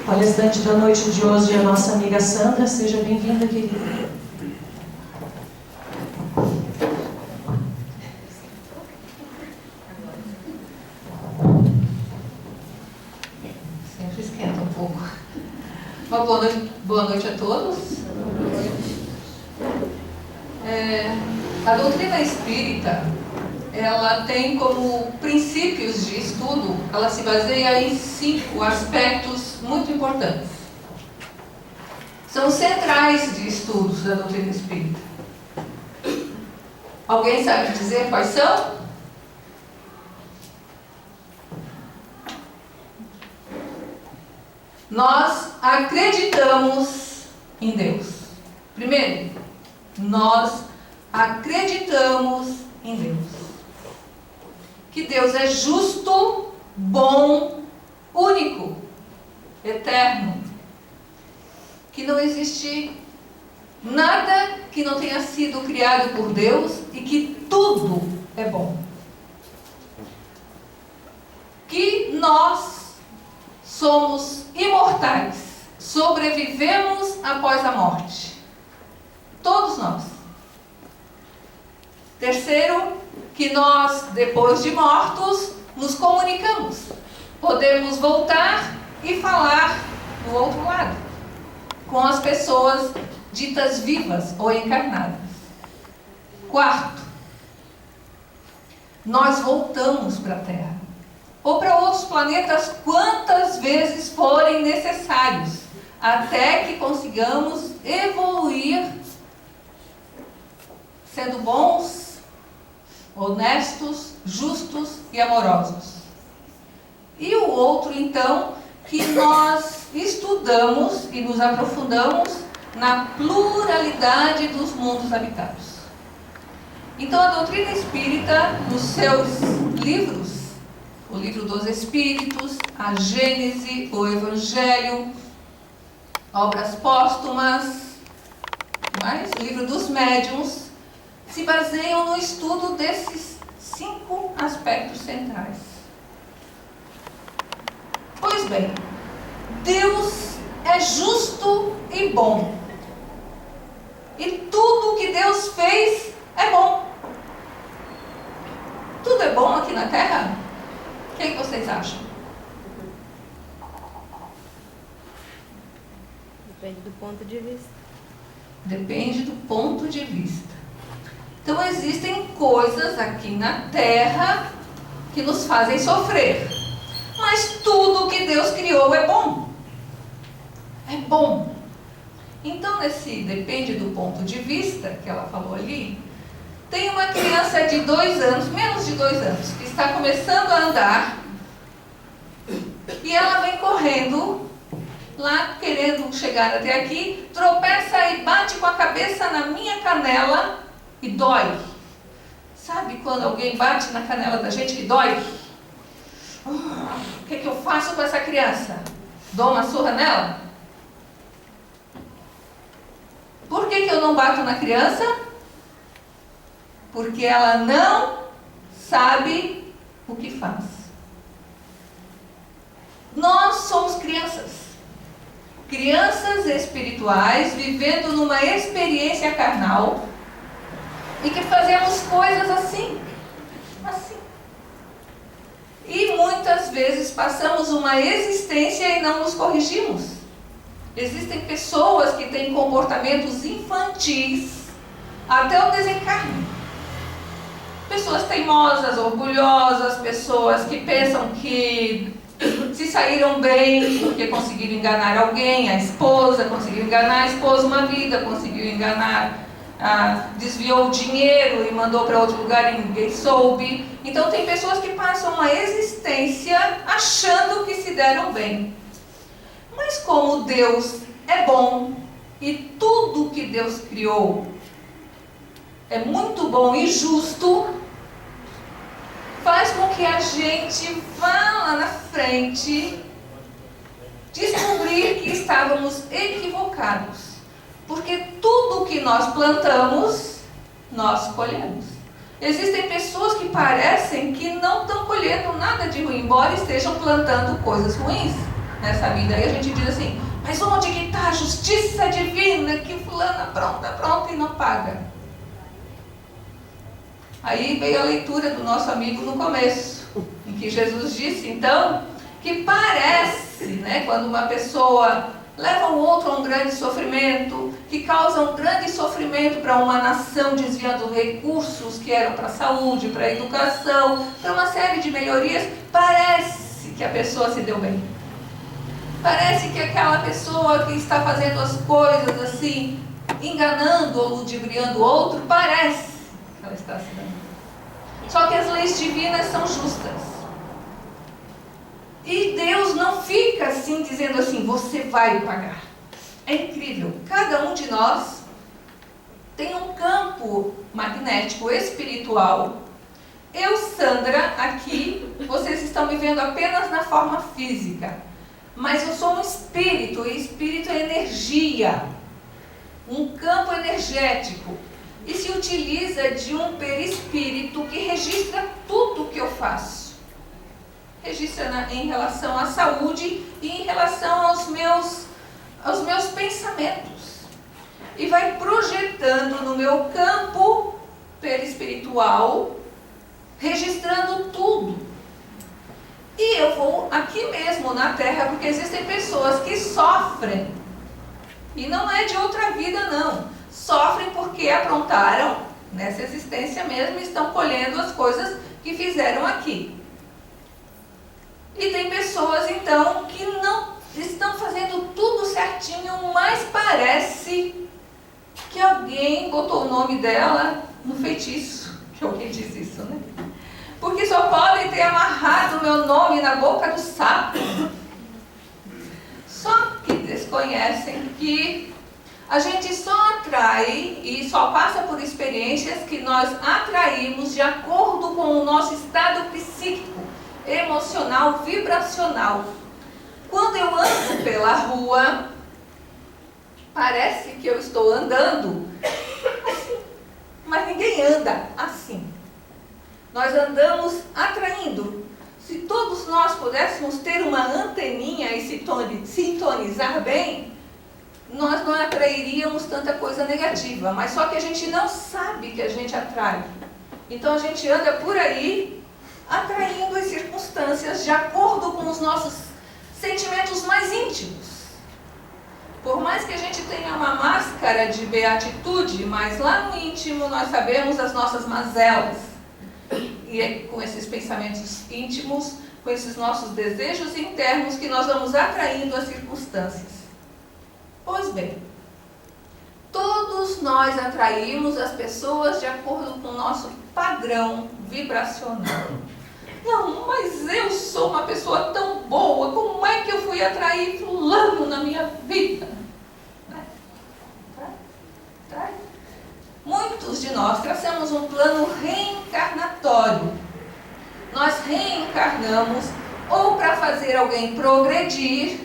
Palestrante da noite de hoje é a nossa amiga Sandra. Seja bem-vinda, querida. Sempre esquenta um pouco. Uma boa noite a todos. A doutrina espírita, ela tem como princípios de estudo, ela se baseia em 5 aspectos muito importantes. São centrais de estudos da doutrina espírita. Alguém sabe dizer quais são? Nós acreditamos em Deus. Primeiro, nós acreditamos em Deus. Que Deus é justo, bom, único, eterno. Que não existe nada que não tenha sido criado por Deus e que tudo é bom. Que nós somos imortais, sobrevivemos após a morte. Todos nós. Terceiro, que nós, depois de mortos, nos comunicamos. Podemos voltar e falar do outro lado, com as pessoas ditas vivas ou encarnadas. Quarto, nós voltamos para a Terra, ou para outros planetas quantas vezes forem necessários, até que consigamos evoluir sendo bons, honestos, justos e amorosos. E o outro, então, que nós estudamos e nos aprofundamos na pluralidade dos mundos habitados. Então, a doutrina espírita, nos seus livros, o Livro dos Espíritos, a Gênese, o Evangelho, Obras Póstumas, o Livro dos Médiuns, se baseiam no estudo desses 5 aspectos centrais. Pois bem, Deus é justo e bom. E tudo que Deus fez é bom. Tudo é bom aqui na Terra? O que vocês acham? Depende do ponto de vista. Depende do ponto de vista. Então existem coisas aqui na Terra que nos fazem sofrer. Mas tudo que Deus criou é bom. É bom. Então, nesse depende do ponto de vista que ela falou ali, tem uma criança de 2 anos, menos de 2 anos, que está começando a andar e ela vem correndo lá, querendo chegar até aqui, tropeça e bate com a cabeça na minha canela e dói. Sabe quando alguém bate na canela da gente e dói? O que eu faço com essa criança? Dou uma surra nela? Por que eu não bato na criança? Porque ela não sabe o que faz. Nós somos crianças. Crianças espirituais vivendo numa experiência carnal e que fazemos coisas assim. E muitas vezes passamos uma existência e não nos corrigimos. Existem pessoas que têm comportamentos infantis até o desencarne. Pessoas teimosas, orgulhosas, pessoas que pensam que se saíram bem porque conseguiram enganar alguém, a esposa, conseguiu enganar a esposa uma vida, conseguiu enganar, desviou o dinheiro e mandou para outro lugar e ninguém soube. Então tem pessoas que passam uma existência achando que se deram bem. Mas como Deus é bom e tudo que Deus criou é muito bom e justo, faz com que a gente vá lá na frente descobrir que estávamos equivocados. Porque tudo que nós plantamos, nós colhemos. Existem pessoas que parecem que não estão colhendo nada de ruim, embora estejam plantando coisas ruins. nessa vida. Aí a gente diz assim, mas onde que está a justiça divina que fulana pronta e não paga? Aí veio a leitura do nosso amigo no começo, em que Jesus disse, então, que parece, né, quando uma pessoa leva o outro a um grande sofrimento, que causa um grande sofrimento para uma nação, desviando recursos que eram para a saúde, para a educação, para uma série de melhorias, parece que a pessoa se deu bem. Parece que aquela pessoa que está fazendo as coisas assim, enganando ou ludibriando o outro, parece que ela está se dando bem. Só que as leis divinas são justas. E Deus não fica assim, dizendo assim, você vai pagar. É incrível. Cada um de nós tem um campo magnético espiritual. Eu, Sandra, aqui, vocês estão me vendo apenas na forma física. Mas eu sou um espírito, e espírito é energia. Um campo energético. E se utiliza de um perispírito que registra tudo o que eu faço. Registra em relação à saúde e em relação aos meus pensamentos. E vai projetando no meu campo perispiritual, registrando tudo. E eu vou aqui mesmo na Terra, porque existem pessoas que sofrem. E não é de outra vida, não. Sofrem porque aprontaram nessa existência mesmo e estão colhendo as coisas que fizeram aqui. E tem pessoas, então, que não estão fazendo tudo certinho, mas parece que alguém botou o nome dela no feitiço. Que alguém diz isso, né? Porque só podem ter amarrado o meu nome na boca do sapo. Só que desconhecem que a gente só atrai e só passa por experiências que nós atraímos de acordo com o nosso estado psíquico, emocional, vibracional. Quando eu ando pela rua, parece que eu estou andando assim, mas ninguém anda assim. Nós andamos atraindo. Se todos nós pudéssemos ter uma anteninha e sintonizar bem, nós não atrairíamos tanta coisa negativa. Mas só que a gente não sabe que a gente atrai. Então a gente anda por aí atraindo as circunstâncias de acordo com os nossos sentimentos mais íntimos. Por mais que a gente tenha uma máscara de beatitude, mas lá no íntimo nós sabemos as nossas mazelas. E é com esses pensamentos íntimos, com esses nossos desejos internos que nós vamos atraindo as circunstâncias. Pois bem, todos nós atraímos as pessoas de acordo com o nosso padrão vibracional. Não, mas eu sou uma pessoa tão boa, como é que eu fui atrair fulano na minha vida? Muitos de nós traçamos um plano reencarnatório. Nós reencarnamos ou para fazer alguém progredir,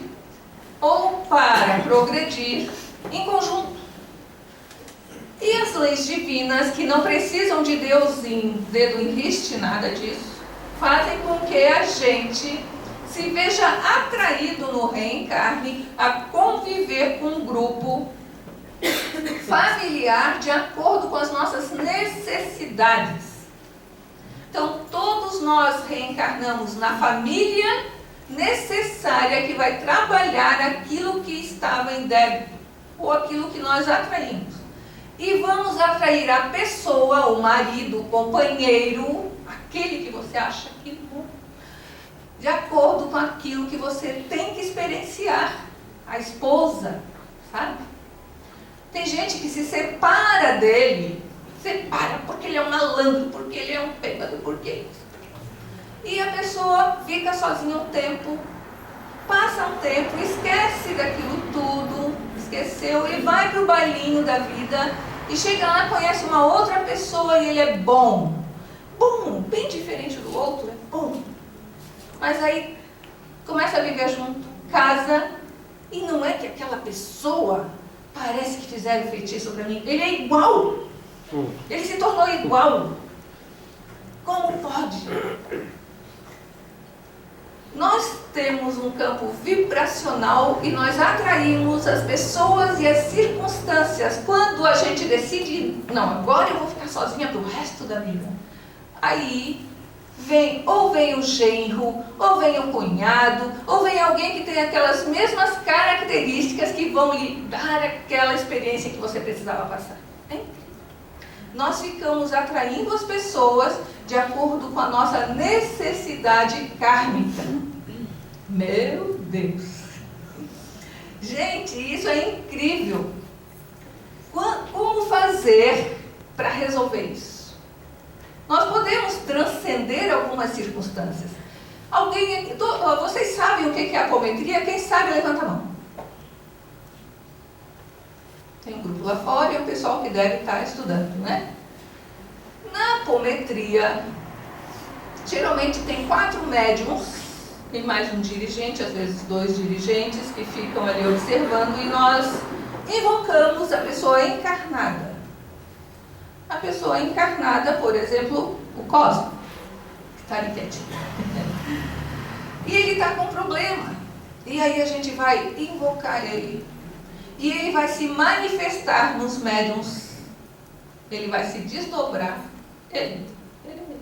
ou para progredir em conjunto. E as leis divinas, que não precisam de Deus em dedo em riste, nada disso, fazem com que a gente se veja atraído no reencarne a conviver com um grupo familiar de acordo com as nossas necessidades. Então, todos nós reencarnamos na família necessária que vai trabalhar aquilo que estava em débito ou aquilo que nós atraímos. E vamos atrair a pessoa, o marido, o companheiro, aquele que você acha que bom, de acordo com aquilo que você tem que experienciar. A esposa, sabe? Tem gente que se separa dele, separa porque ele é um malandro, porque ele é um bêbado, porque isso. E a pessoa fica sozinha um tempo, passa um tempo, esquece daquilo tudo, esqueceu e vai para o bailinho da vida e chega lá, conhece uma outra pessoa e ele é bom. Bom, bem diferente do outro, é bom. Mas aí começa a viver junto, casa, e não é que aquela pessoa parece que fizeram feitiço para mim. Ele é igual. Ele se tornou igual. Como pode? Nós temos um campo vibracional e nós atraímos as pessoas e as circunstâncias. Quando a gente decide, não, agora eu vou ficar sozinha pro resto da vida. Aí vem o genro, ou vem o cunhado, ou vem alguém que tem aquelas mesmas características que vão lhe dar aquela experiência que você precisava passar. Hein? Nós ficamos atraindo as pessoas de acordo com a nossa necessidade kármica. Meu Deus! Gente, isso é incrível! Como fazer para resolver isso? Nós podemos transcender algumas circunstâncias. Vocês sabem o que é apometria? Quem sabe, levanta a mão. Tem um grupo lá fora e o pessoal que deve estar estudando, né? Na apometria, geralmente tem 4 médiums e mais um dirigente, às vezes 2 dirigentes que ficam ali observando e nós invocamos a pessoa encarnada. A pessoa encarnada, por exemplo, o Cosmo, que está ali quietinho. E ele está com um problema. E aí a gente vai invocar ele. E ele vai se manifestar nos médiums. Ele vai se desdobrar. Ele mesmo.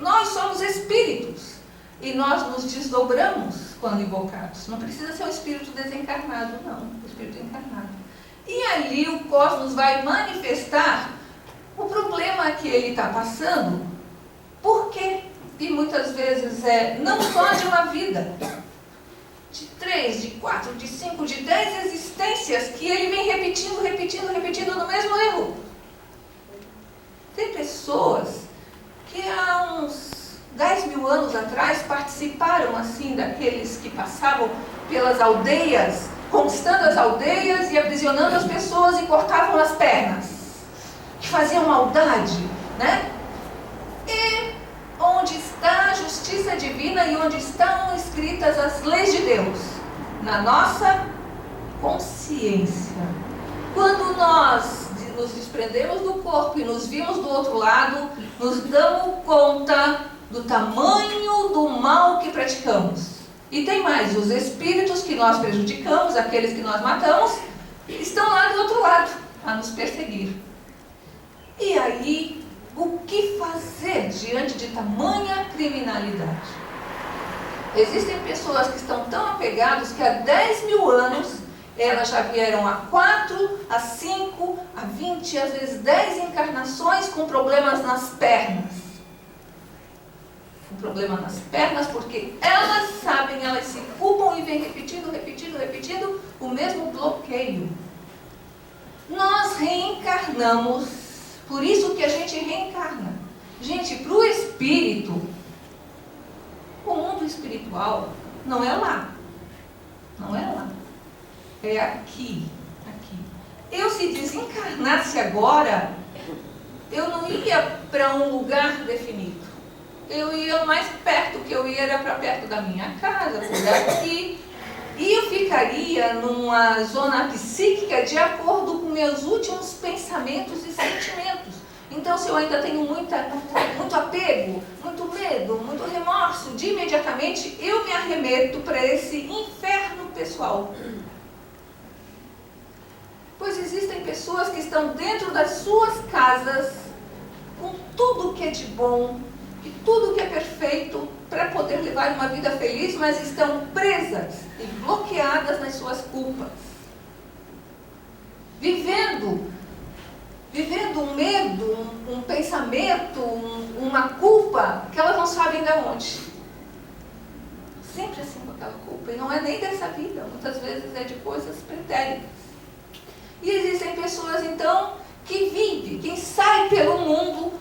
Nós somos espíritos. E nós nos desdobramos quando invocados. Não precisa ser um espírito desencarnado, não. O espírito encarnado. E ali o cosmos vai manifestar o problema que ele está passando. Por quê? E muitas vezes não só de uma vida. De 3, de 4, de 5, de 10 existências que ele vem repetindo no mesmo erro. Tem pessoas que há uns 10 mil anos atrás participaram assim daqueles que passavam pelas aldeias, conquistando as aldeias e aprisionando as pessoas e cortavam as pernas, que faziam maldade, né? E onde está a justiça divina e onde estão escritas as leis de Deus? Na nossa consciência. Quando nós nos desprendemos do corpo e nos vimos do outro lado, nos damos conta do tamanho do mal que praticamos. E tem mais, os espíritos que nós prejudicamos, aqueles que nós matamos, estão lá do outro lado, a nos perseguir. E aí, o que fazer diante de tamanha criminalidade? Existem pessoas que estão tão apegadas que há 10 mil anos elas já vieram a 4, a 5, a 20, às vezes 10 encarnações com problemas nas pernas. Com problema nas pernas porque elas sabem, elas se culpam e vêm repetindo o mesmo bloqueio. Nós reencarnamos, por isso que a gente reencarna. Gente, para o espírito, o mundo espiritual não é lá. Não é lá. É aqui. Eu, se desencarnasse agora, eu não ia para um lugar definido. Eu ia mais perto, que eu ia era para perto da minha casa, por aqui. E eu ficaria numa zona psíquica de acordo com meus últimos pensamentos e sentimentos. Então, se eu ainda tenho muito apego, muito medo, muito remorso, de imediatamente eu me arremeto para esse inferno pessoal. Pois existem pessoas que estão dentro das suas casas com tudo que é de bom e tudo que é perfeito para poder levar uma vida feliz, mas estão presas e bloqueadas nas suas culpas. Vivendo um medo, um pensamento, uma culpa que elas não sabem de onde. Sempre assim com aquela culpa. E não é nem dessa vida, muitas vezes é de coisas pretéritas. E existem pessoas, então, que vivem, que saem pelo mundo,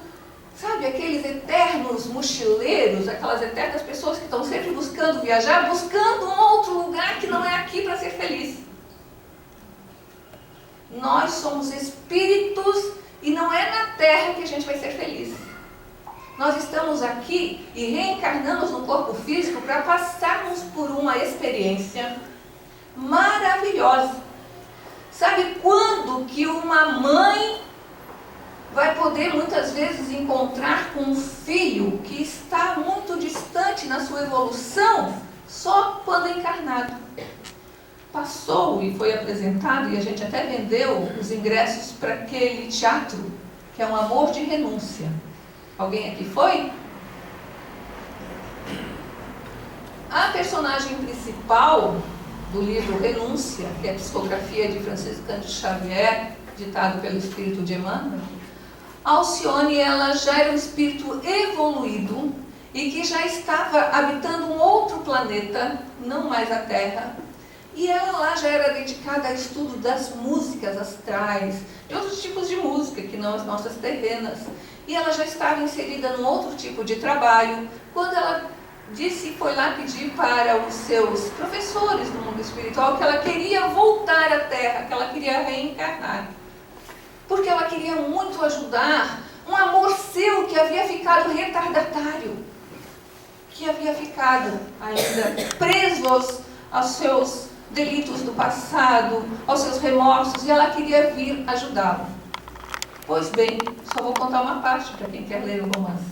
sabe, aqueles eternos mochileiros, aquelas eternas pessoas que estão sempre buscando viajar, buscando um outro lugar que não é aqui para ser feliz. Nós somos espíritos e não é na Terra que a gente vai ser feliz. Nós estamos aqui e reencarnamos no corpo físico para passarmos por uma experiência maravilhosa. Sabe quando que uma mãe vai poder muitas vezes encontrar com um filho que está muito distante na sua evolução só quando encarnado. Passou e foi apresentado, e a gente até vendeu os ingressos para aquele teatro, que é Um Amor de Renúncia. Alguém aqui foi? A personagem principal do livro Renúncia, que é a psicografia de Francisco Cândido Xavier, ditado pelo espírito de Emmanuel, Alcione, ela já era um espírito evoluído e que já estava habitando um outro planeta, não mais a Terra, e ela lá já era dedicada ao estudo das músicas astrais, de outros tipos de música, que não as nossas terrenas, e ela já estava inserida num outro tipo de trabalho, quando ela disse, foi lá pedir para os seus professores do mundo espiritual que ela queria voltar à Terra, que ela queria reencarnar. Porque ela queria muito ajudar um amor seu que havia ficado retardatário, que havia ficado ainda preso aos seus delitos do passado, aos seus remorsos, e ela queria vir ajudá-lo. Pois bem, só vou contar uma parte para quem quer ler o romance.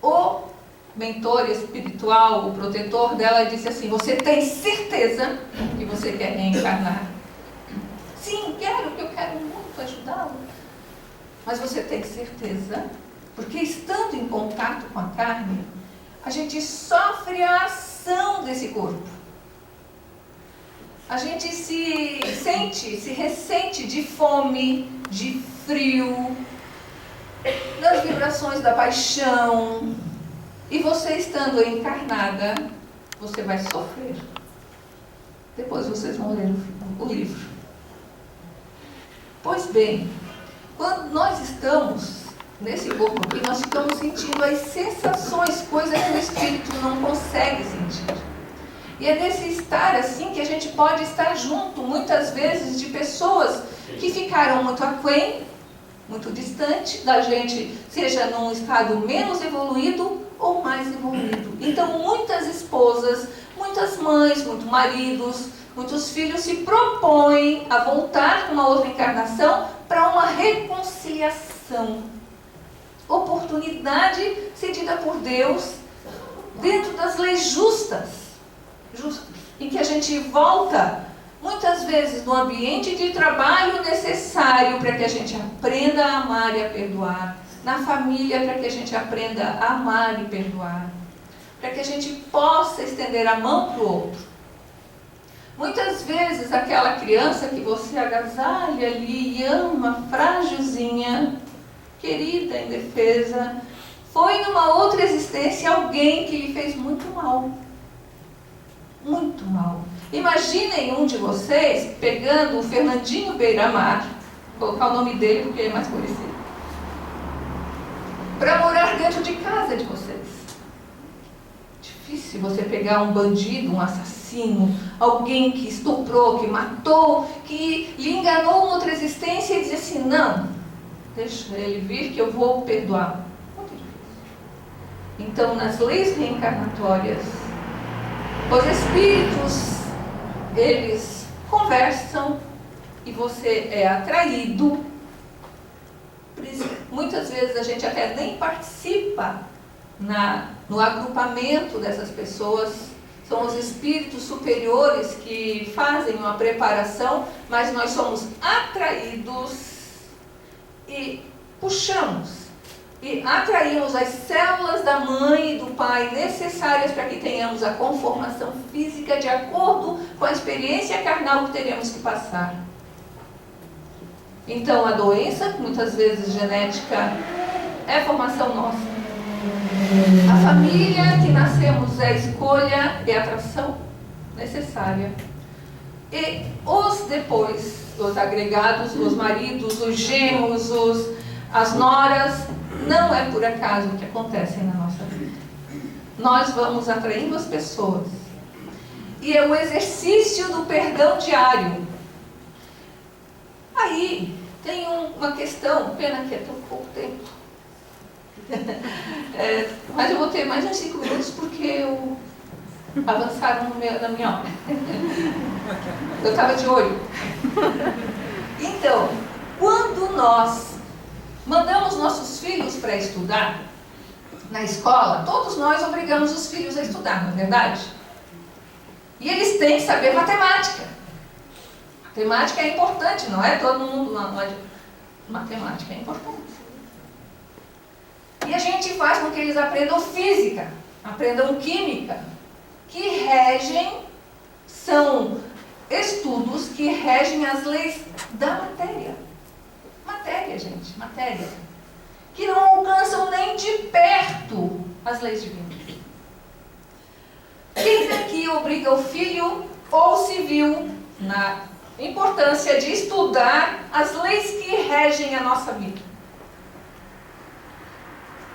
O mentor espiritual, o protetor dela, disse assim: você tem certeza que você quer reencarnar? Sim, quero, porque eu quero muito ajudá-lo. Mas você tem certeza? Porque estando em contato com a carne, a gente sofre a ação desse corpo. A gente se ressente de fome, de frio, das vibrações da paixão. E você estando encarnada, você vai sofrer. Depois vocês vão ler o livro. Pois bem, quando nós estamos nesse corpo aqui, nós ficamos sentindo as sensações, coisas que o espírito não consegue sentir. E é nesse estar assim que a gente pode estar junto, muitas vezes, de pessoas que ficaram muito aquém, muito distante da gente, seja num estado menos evoluído ou mais evoluído. Então, muitas esposas, muitas mães, muitos maridos, muitos filhos se propõem a voltar com uma outra encarnação para uma reconciliação. Oportunidade cedida por Deus dentro das leis justas, em que a gente volta muitas vezes no ambiente de trabalho necessário para que a gente aprenda a amar e a perdoar, na família para que a gente aprenda a amar e perdoar, para que a gente possa estender a mão para o outro. Muitas vezes aquela criança que você agasalha ali e ama, frágilzinha, querida, indefesa, foi numa outra existência alguém que lhe fez muito mal. Muito mal. Imaginem um de vocês pegando o Fernandinho Beiramar, vou colocar o nome dele porque é mais conhecido, para morar dentro de casa de vocês. Difícil você pegar um bandido, um assassino, alguém que estuprou, que matou, que lhe enganou em outra existência e dizer assim: não, deixa ele vir que eu vou perdoar. Muito difícil. Então, nas leis reencarnatórias, os espíritos, eles conversam e você é atraído. Muitas vezes a gente até nem participa no agrupamento dessas pessoas. São os espíritos superiores que fazem uma preparação, mas nós somos atraídos e puxamos. E atraímos as células da mãe e do pai necessárias para que tenhamos a conformação física de acordo com a experiência carnal que teremos que passar. Então, a doença, muitas vezes genética, é formação nossa. A família que nascemos é escolha e atração necessária. E os agregados, os maridos, os genros, as noras, não é por acaso que acontecem na nossa vida. Nós vamos atraindo as pessoas. E é o exercício do perdão diário. Aí tem uma questão, pena que é tão pouco tempo. Mas eu vou ter mais uns 5 minutos porque avançaram na minha hora. Eu estava de olho. Então, Quando nós mandamos nossos filhos para estudar na escola, todos nós obrigamos os filhos a estudar, não é verdade? E eles têm que saber matemática. Matemática é importante, não é todo mundo não é... Matemática é importante. E a gente faz com que eles aprendam física, aprendam química, que regem, são estudos que regem as leis da matéria. Matéria, gente, matéria. Que não alcançam nem de perto as leis divinas. Quem daqui obriga o filho ou se viu na importância de estudar as leis que regem a nossa vida?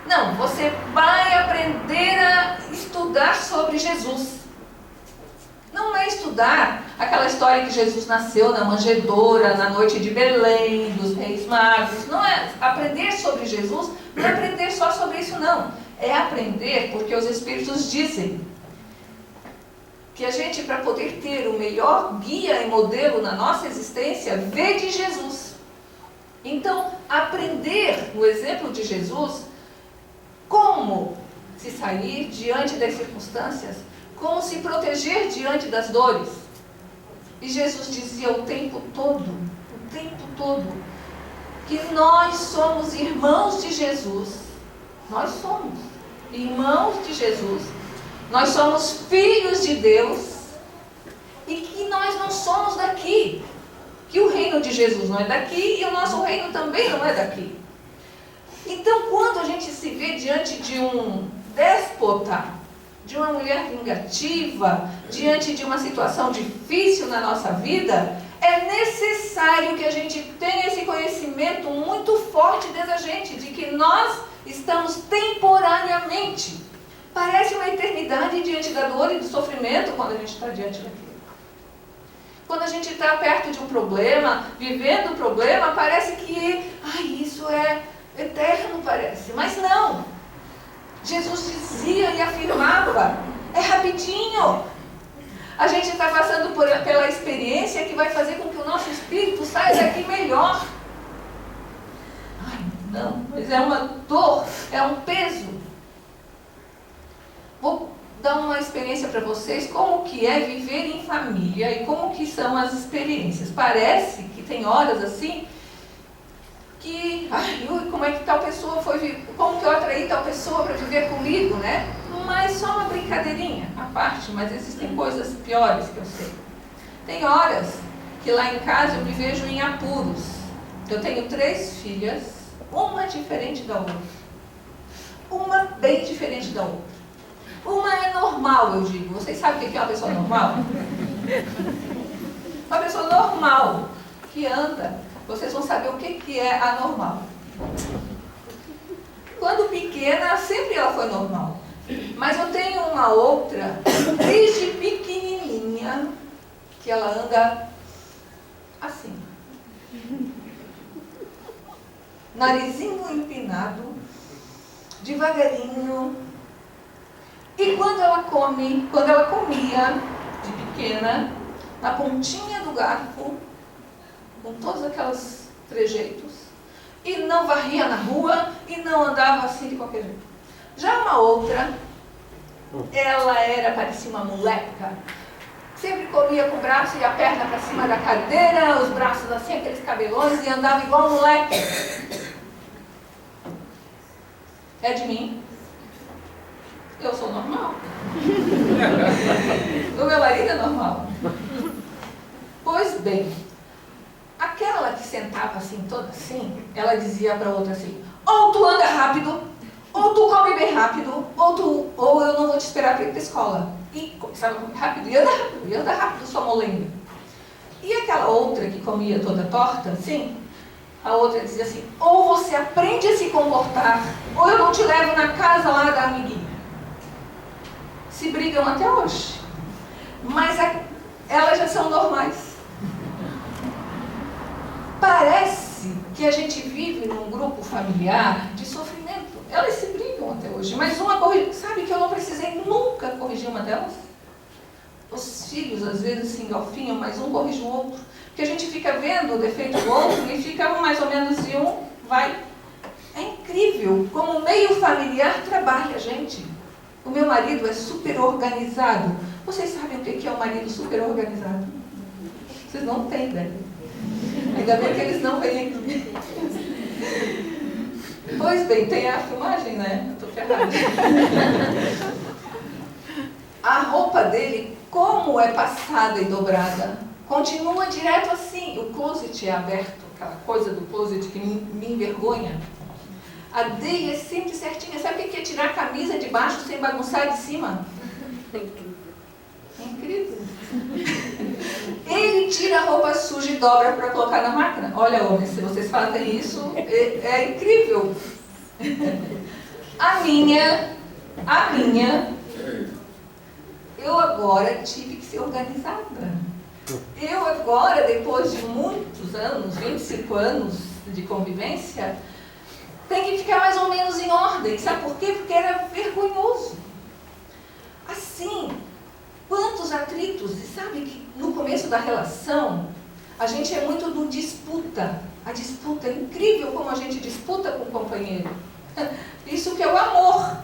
Não, você vai aprender a estudar sobre Jesus. Não é estudar aquela história que Jesus nasceu na manjedoura, na noite de Belém, dos reis magos. Não é aprender sobre Jesus, não é aprender só sobre isso, não. É aprender porque os Espíritos dizem que a gente, para poder ter o melhor guia e modelo na nossa existência, vê de Jesus. Então, aprender o exemplo de Jesus, como se sair diante das circunstâncias, como se proteger diante das dores. E Jesus dizia o tempo todo, que nós somos irmãos de Jesus. Nós somos irmãos de Jesus. Nós somos filhos de Deus. E que nós não somos daqui. Que o reino de Jesus não é daqui e o nosso reino também não é daqui. Então, quando a gente se vê diante de um déspota, de uma mulher vingativa, diante de uma situação difícil na nossa vida, é necessário que a gente tenha esse conhecimento muito forte dentro da gente, de que nós estamos temporariamente. Parece uma eternidade diante da dor e do sofrimento quando a gente está diante daquilo. Quando a gente está perto de um problema, vivendo o problema, parece que isso é eterno, parece. Mas não. Jesus dizia e afirmava, é rapidinho. A gente está passando pela experiência que vai fazer com que o nosso espírito saia daqui melhor. Não, mas é uma dor, é um peso. Vou dar uma experiência para vocês, como que é viver em família e como que são as experiências. Parece que tem horas assim, que, como é que tal pessoa como que eu atraí tal pessoa para viver comigo, né? Mas só uma brincadeirinha à parte, mas existem coisas piores que eu sei. Tem horas que lá em casa eu me vejo em apuros. Eu tenho 3 filhas, uma diferente da outra. Uma bem diferente da outra. Uma é normal, eu digo. Vocês sabem o que é uma pessoa normal? Uma pessoa normal que anda. Vocês vão saber o que é anormal. Quando pequena, sempre ela foi normal. Mas eu tenho uma outra, desde pequenininha, que ela anda assim. Narizinho empinado, devagarinho. E quando ela comia, de pequena, na pontinha do garfo, com todos aqueles trejeitos, e não varria na rua, e não andava assim de qualquer jeito. Já uma outra, parecia uma moleca, sempre comia com o braço e a perna para cima da cadeira, os braços assim, aqueles cabelões, e andava igual um moleque. É de mim. Eu sou normal. O meu marido é normal. Pois bem, aquela que sentava assim, toda assim, ela dizia para a outra assim, ou tu anda rápido, ou tu come bem rápido, ou eu não vou te esperar para ir para a escola. E começava a comer rápido, e anda rápido, sua molenga. E aquela outra que comia toda torta, assim, a outra dizia assim, ou você aprende a se comportar, ou eu não te levo na casa lá da amiguinha. Se brigam até hoje. Mas elas já são normais. Parece que a gente vive num grupo familiar de sofrimento. Elas se brigam até hoje. Mas uma corrige. Sabe que eu não precisei nunca corrigir uma delas? Os filhos às vezes se engalfinham, mas um corrige o outro. Porque a gente fica vendo o defeito do outro e fica mais ou menos de um, vai. É incrível como o meio familiar trabalha, gente. O meu marido é super organizado. Vocês sabem o que é um marido super organizado? Vocês não têm ideia. Ainda bem que eles não vêm aqui. Pois bem, tem a filmagem, né? Eu tô ferrada. A roupa dele, como é passada e dobrada, continua direto assim. O closet é aberto, aquela coisa do closet que me envergonha. A dele é sempre certinha. Sabe o que é tirar a camisa de baixo sem bagunçar de cima? É incrível. Ele tira a roupa suja e dobra para colocar na máquina. Olha, homens, se vocês fazem isso, é incrível. A minha, eu agora tive que ser organizada. Eu agora, depois de muitos anos, 25 anos de convivência, tenho que ficar mais ou menos em ordem. Sabe por quê? Porque era vergonhoso. Assim, quantos atritos, e sabe que no começo da relação, a gente é muito do disputa. A disputa é incrível como a gente disputa com o companheiro. Isso que é o amor.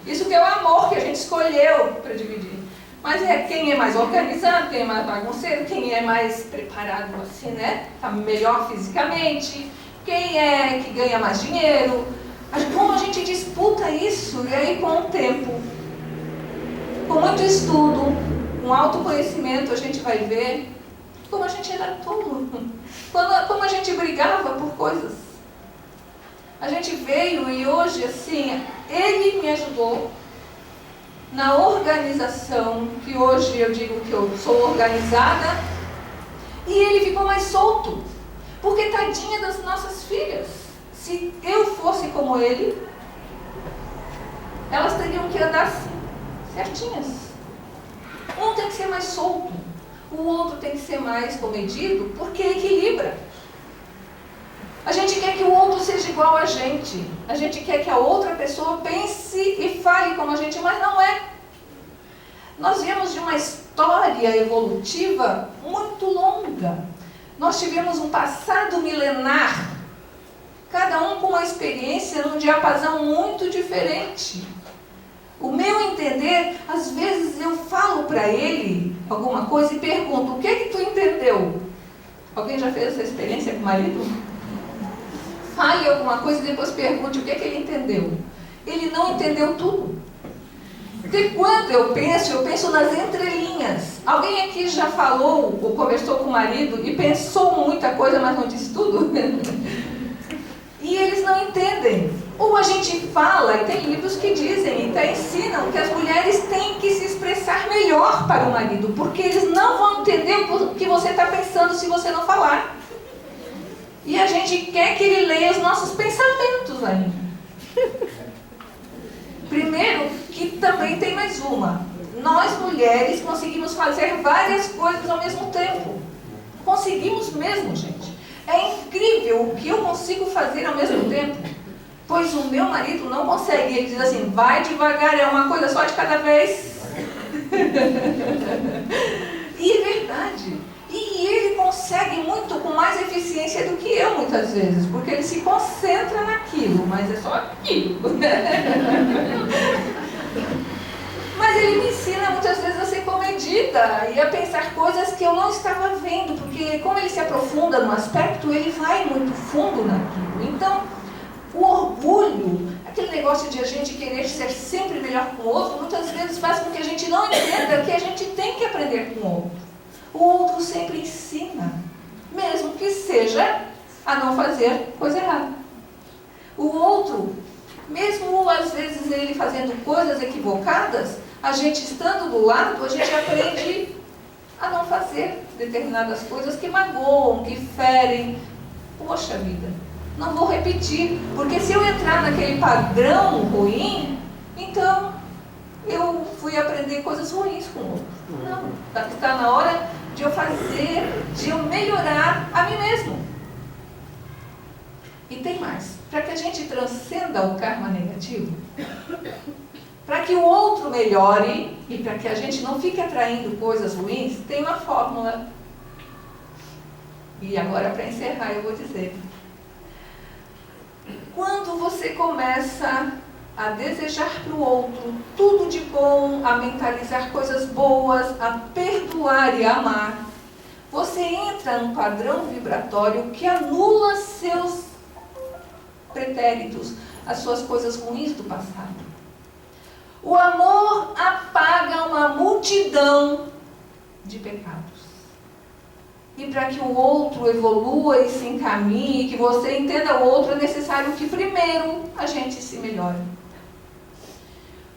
Isso que é o amor que a gente escolheu para dividir. Mas é quem é mais organizado, quem é mais bagunceiro, quem é mais preparado assim, né? Tá melhor fisicamente, quem é que ganha mais dinheiro. Como a gente disputa isso, e aí com o tempo, com muito estudo, com autoconhecimento, a gente vai ver como a gente era tolo, como a gente brigava por coisas. A gente veio e hoje, assim, ele me ajudou na organização, que hoje eu digo que eu sou organizada, e ele ficou mais solto, porque tadinha das nossas filhas. Se eu fosse como ele, elas teriam que andar assim, certinhas. Um tem que ser mais solto, o outro tem que ser mais comedido, porque equilibra. A gente quer que o outro seja igual a gente. A gente quer que a outra pessoa pense e fale como a gente, mas não é. Nós viemos de uma história evolutiva muito longa. Nós tivemos um passado milenar, cada um com uma experiência num diapasão muito diferente. O meu entender, às vezes eu falo para ele alguma coisa e pergunto, o que é que tu entendeu? Alguém já fez essa experiência com o marido? Fale alguma coisa e depois pergunte o que é que ele entendeu. Ele não entendeu tudo. Porque quando eu penso nas entrelinhas. Alguém aqui já falou ou conversou com o marido e pensou muita coisa, mas não disse tudo? E eles não entendem. Ou a gente fala, e tem livros que dizem, e até ensinam, que as mulheres têm que se expressar melhor para o marido, porque eles não vão entender o que você está pensando se você não falar. E a gente quer que ele leia os nossos pensamentos ainda. Primeiro, que também tem mais uma. Nós, mulheres, conseguimos fazer várias coisas ao mesmo tempo. Conseguimos mesmo, gente. É incrível o que eu consigo fazer ao mesmo tempo. Pois o meu marido não consegue. Ele diz assim, vai devagar, é uma coisa só de cada vez. E é verdade. E ele consegue muito com mais eficiência do que eu, muitas vezes. Porque ele se concentra naquilo, mas é só aquilo. Mas ele me ensina muitas vezes a ser comedida e a pensar coisas que eu não estava vendo. Porque como ele se aprofunda no aspecto, ele vai muito fundo naquilo. Então, o orgulho, aquele negócio de a gente querer ser sempre melhor com o outro, muitas vezes faz com que a gente não entenda que a gente tem que aprender com o outro. O outro sempre ensina, mesmo que seja a não fazer coisa errada. O outro, mesmo às vezes ele fazendo coisas equivocadas, a gente estando do lado, a gente aprende a não fazer determinadas coisas que magoam, que ferem. Poxa vida, não vou repetir, porque se eu entrar naquele padrão ruim, então eu fui aprender coisas ruins com o outro. Não, está na hora de eu fazer, de eu melhorar a mim mesmo. E tem mais, para que a gente transcenda o karma negativo, para que o outro melhore e para que a gente não fique atraindo coisas ruins, tem uma fórmula. E agora, para encerrar, eu vou dizer: quando você começa a desejar para o outro tudo de bom, a mentalizar coisas boas, a perdoar e a amar, você entra num padrão vibratório que anula seus pretéritos, as suas coisas ruins do passado. O amor apaga uma multidão de pecados. E para que o outro evolua e se encaminhe, que você entenda o outro, é necessário que primeiro a gente se melhore.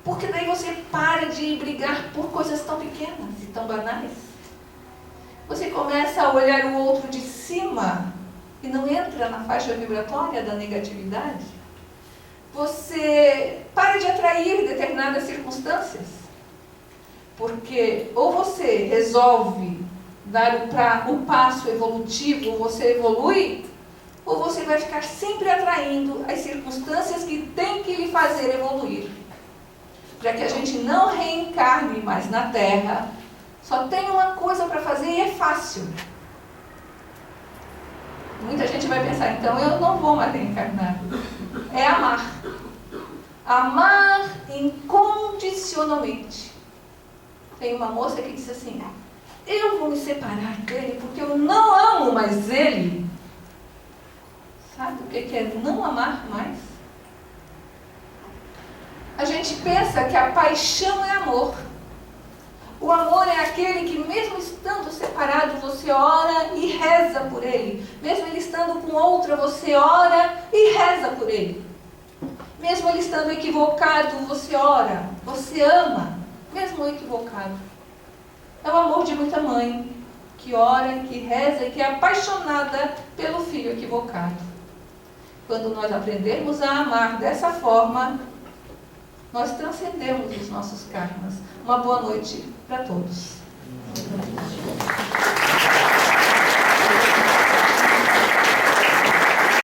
Porque daí você para de brigar por coisas tão pequenas e tão banais. Você começa a olhar o outro de cima e não entra na faixa vibratória da negatividade. Você para de atrair determinadas circunstâncias. Porque ou você resolve dar o passo evolutivo, você evolui, ou você vai ficar sempre atraindo as circunstâncias que tem que lhe fazer evoluir. Para que a gente não reencarne mais na Terra, só tem uma coisa para fazer e é fácil. Muita gente vai pensar, então eu não vou mais reencarnar. É amar. Amar incondicionalmente. Tem uma moça que disse assim: eu vou me separar dele porque eu não amo mais ele. Sabe o que é não amar mais? A gente pensa que a paixão é amor. O amor é aquele que, mesmo estando separado, você ora e reza por ele. Mesmo ele estando com outra, você ora e reza por ele. Mesmo ele estando equivocado, você ora, você ama, mesmo equivocado. É o amor de muita mãe, que ora, que reza e que é apaixonada pelo filho equivocado. Quando nós aprendermos a amar dessa forma, nós transcendemos os nossos karmas. Uma boa noite para todos.